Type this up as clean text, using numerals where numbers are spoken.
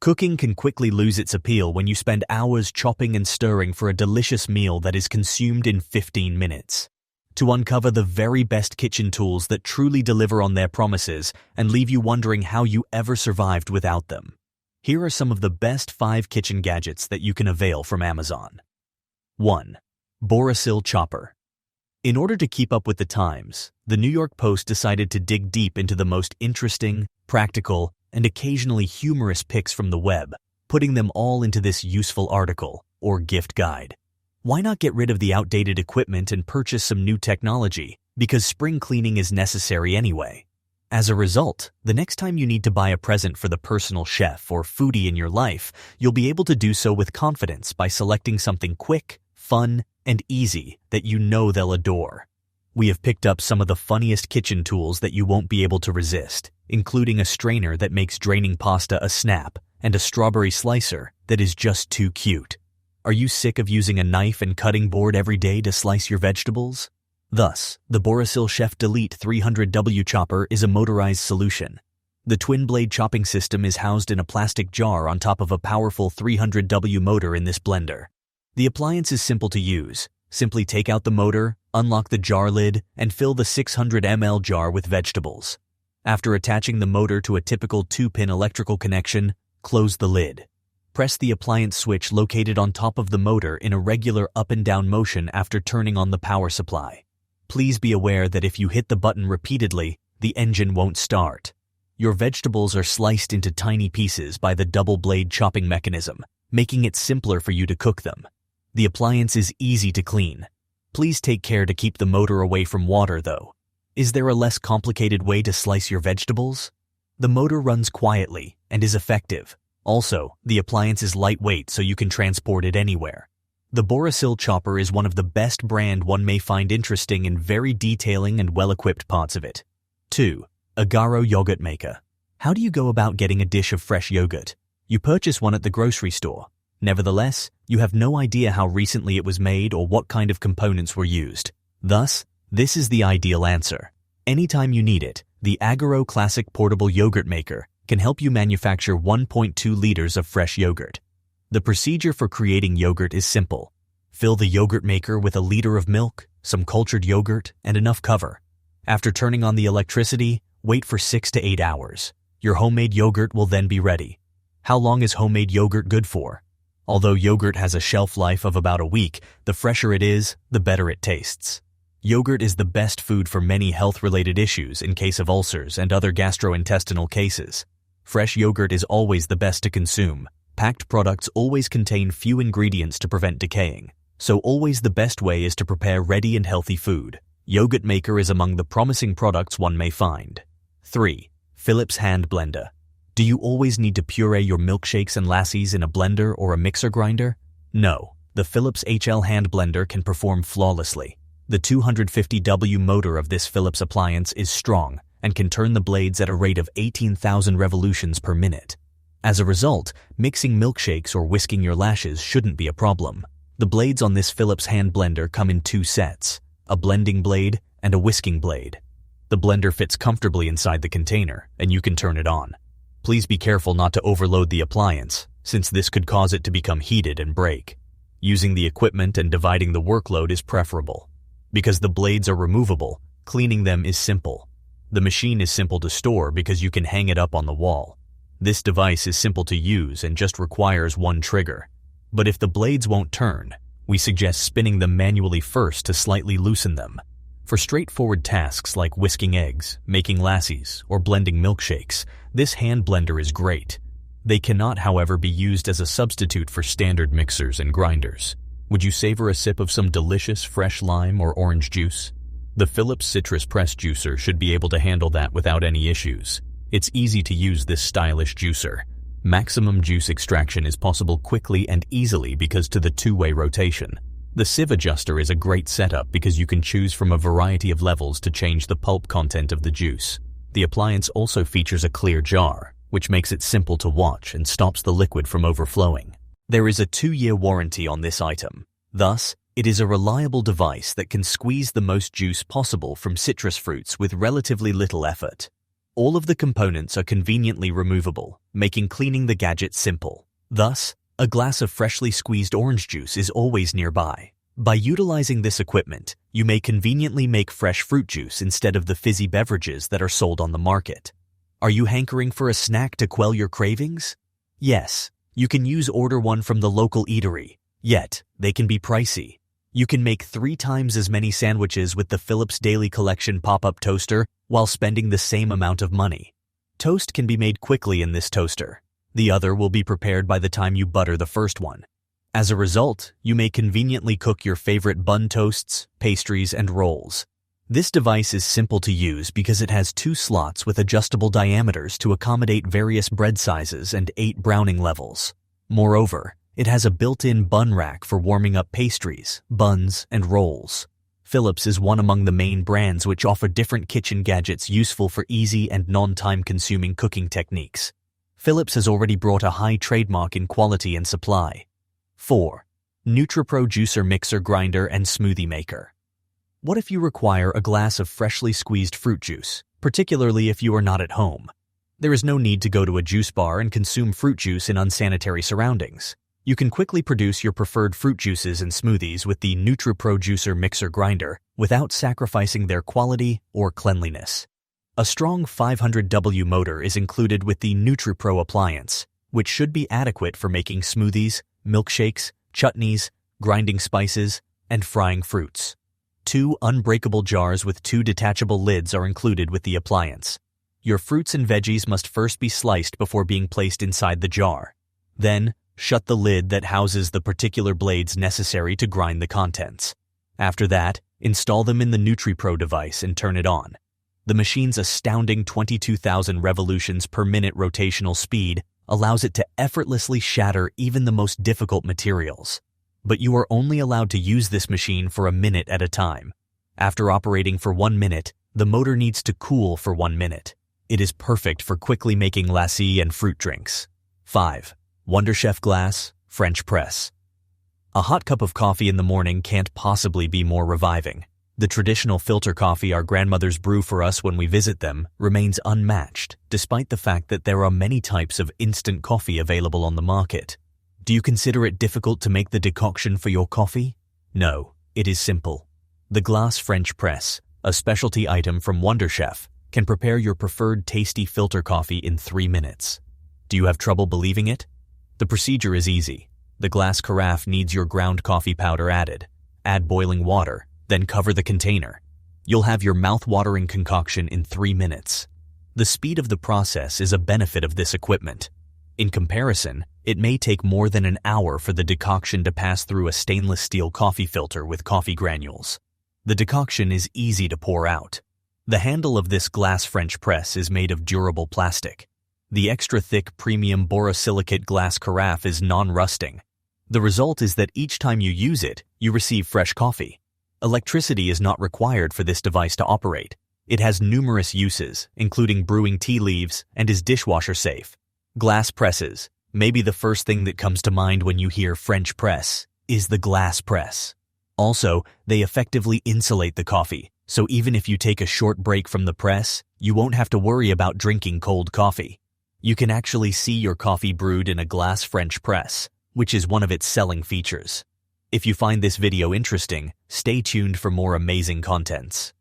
Cooking can quickly lose its appeal when you spend hours chopping and stirring for a delicious meal that is consumed in 15 minutes. To uncover the very best kitchen tools that truly deliver on their promises and leave you wondering how you ever survived without them, here are some of the best 5 kitchen gadgets that you can avail from Amazon. 1. Borisil Chopper. In order to keep up with the times, the New York Post decided to dig deep into the most interesting, practical, and occasionally humorous picks from the web, putting them all into this useful article, or gift guide. Why not get rid of the outdated equipment and purchase some new technology, because spring cleaning is necessary anyway? As a result, the next time you need to buy a present for the personal chef or foodie in your life, you'll be able to do so with confidence by selecting something quick, fun, and easy that you know they'll adore. We have picked up some of the funniest kitchen tools that you won't be able to resist, including a strainer that makes draining pasta a snap and a strawberry slicer that is just too cute. Are you sick of using a knife and cutting board every day to slice your vegetables? Thus, the Borisil Chef Delete 300W chopper is a motorized solution. The twin-blade chopping system is housed in a plastic jar on top of a powerful 300W motor in this blender. The appliance is simple to use. Simply take out the motor, unlock the jar lid, and fill the 600 ml jar with vegetables. After attaching the motor to a typical 2-pin electrical connection, close the lid. Press the appliance switch located on top of the motor in a regular up and down motion after turning on the power supply. Please be aware that if you hit the button repeatedly, the engine won't start. Your vegetables are sliced into tiny pieces by the double-blade chopping mechanism, making it simpler for you to cook them. The appliance is easy to clean. Please take care to keep the motor away from water, though. Is there a less complicated way to slice your vegetables? The motor runs quietly and is effective. Also, the appliance is lightweight so you can transport it anywhere. The Borisil Chopper is one of the best brand one may find interesting in very detailing and well-equipped parts of it. 2. Agaro Yogurt Maker. How do you go about getting a dish of fresh yogurt? You purchase one at the grocery store. Nevertheless, you have no idea how recently it was made or what kind of components were used. Thus, this is the ideal answer. Anytime you need it, the Agaro Classic Portable Yogurt Maker can help you manufacture 1.2 liters of fresh yogurt. The procedure for creating yogurt is simple. Fill the yogurt maker with a liter of milk, some cultured yogurt, and enough cover. After turning on the electricity, wait for 6 to 8 hours. Your homemade yogurt will then be ready. How long is homemade yogurt good for? Although yogurt has a shelf life of about a week, the fresher it is, the better it tastes. Yogurt is the best food for many health-related issues in case of ulcers and other gastrointestinal cases. Fresh yogurt is always the best to consume. Packed products always contain few ingredients to prevent decaying, so always the best way is to prepare ready and healthy food. Yogurt Maker is among the promising products one may find. 3. Phillips Hand Blender. Do you always need to puree your milkshakes and lassies in a blender or a mixer grinder? No, the Phillips HL Hand Blender can perform flawlessly. The 250W motor of this Phillips appliance is strong and can turn the blades at a rate of 18,000 revolutions per minute. As a result, mixing milkshakes or whisking your lashes shouldn't be a problem. The blades on this Phillips hand blender come in 2 sets, a blending blade and a whisking blade. The blender fits comfortably inside the container, and you can turn it on. Please be careful not to overload the appliance, since this could cause it to become heated and break. Using the equipment and dividing the workload is preferable. Because the blades are removable, cleaning them is simple. The machine is simple to store because you can hang it up on the wall. This device is simple to use and just requires one trigger. But if the blades won't turn, we suggest spinning them manually first to slightly loosen them. For straightforward tasks like whisking eggs, making lassies, or blending milkshakes, this hand blender is great. They cannot, however, be used as a substitute for standard mixers and grinders. Would you savor a sip of some delicious fresh lime or orange juice? The Phillips Citrus Press Juicer should be able to handle that without any issues. It's easy to use this stylish juicer. Maximum juice extraction is possible quickly and easily because to the 2-way rotation. The sieve adjuster is a great setup because you can choose from a variety of levels to change the pulp content of the juice. The appliance also features a clear jar, which makes it simple to watch and stops the liquid from overflowing. There is a 2-year warranty on this item. Thus, it is a reliable device that can squeeze the most juice possible from citrus fruits with relatively little effort. All of the components are conveniently removable, making cleaning the gadget simple. Thus, a glass of freshly squeezed orange juice is always nearby. By utilizing this equipment, you may conveniently make fresh fruit juice instead of the fizzy beverages that are sold on the market. Are you hankering for a snack to quell your cravings? Yes, you can order one from the local eatery, yet they can be pricey. You can make 3 times as many sandwiches with the Phillips Daily Collection pop-up toaster while spending the same amount of money. Toast can be made quickly in this toaster. The other will be prepared by the time you butter the first one. As a result, you may conveniently cook your favorite bun toasts, pastries, and rolls. This device is simple to use because it has 2 slots with adjustable diameters to accommodate various bread sizes and 8 browning levels. Moreover, it has a built-in bun rack for warming up pastries, buns, and rolls. Phillips is one among the main brands which offer different kitchen gadgets useful for easy and non-time-consuming cooking techniques. Phillips has already brought a high trademark in quality and supply. 4. Nutripro Juicer Mixer Grinder and Smoothie Maker. What if you require a glass of freshly squeezed fruit juice, particularly if you are not at home? There is no need to go to a juice bar and consume fruit juice in unsanitary surroundings. You can quickly produce your preferred fruit juices and smoothies with the Nutripro Juicer Mixer Grinder without sacrificing their quality or cleanliness. A strong 500W motor is included with the Nutripro appliance, which should be adequate for making smoothies, milkshakes, chutneys, grinding spices, and frying fruits. 2 unbreakable jars with 2 detachable lids are included with the appliance. Your fruits and veggies must first be sliced before being placed inside the jar. Then, shut the lid that houses the particular blades necessary to grind the contents. After that, install them in the Nutripro device and turn it on. The machine's astounding 22,000 revolutions per minute rotational speed allows it to effortlessly shatter even the most difficult materials. But you are only allowed to use this machine for a minute at a time. After operating for 1 minute, the motor needs to cool for 1 minute. It is perfect for quickly making lassi and fruit drinks. 5. WonderChef Glass French Press. A hot cup of coffee in the morning can't possibly be more reviving. The traditional filter coffee our grandmothers brew for us when we visit them remains unmatched, despite the fact that there are many types of instant coffee available on the market. Do you consider it difficult to make the decoction for your coffee? No, it is simple. The Glass French Press, a specialty item from WonderChef, can prepare your preferred tasty filter coffee in 3 minutes. Do you have trouble believing it? The procedure is easy. The glass carafe needs your ground coffee powder added. Add boiling water, then cover the container. You'll have your mouth-watering concoction in 3 minutes. The speed of the process is a benefit of this equipment. In comparison, it may take more than an hour for the decoction to pass through a stainless steel coffee filter with coffee granules. The decoction is easy to pour out. The handle of this glass French press is made of durable plastic. The extra-thick premium borosilicate glass carafe is non-rusting. The result is that each time you use it, you receive fresh coffee. Electricity is not required for this device to operate. It has numerous uses, including brewing tea leaves, and is dishwasher safe. Glass presses. Maybe the first thing that comes to mind when you hear French press is the glass press. Also, they effectively insulate the coffee, so even if you take a short break from the press, you won't have to worry about drinking cold coffee. You can actually see your coffee brewed in a glass French press, which is one of its selling features. If you find this video interesting, stay tuned for more amazing contents.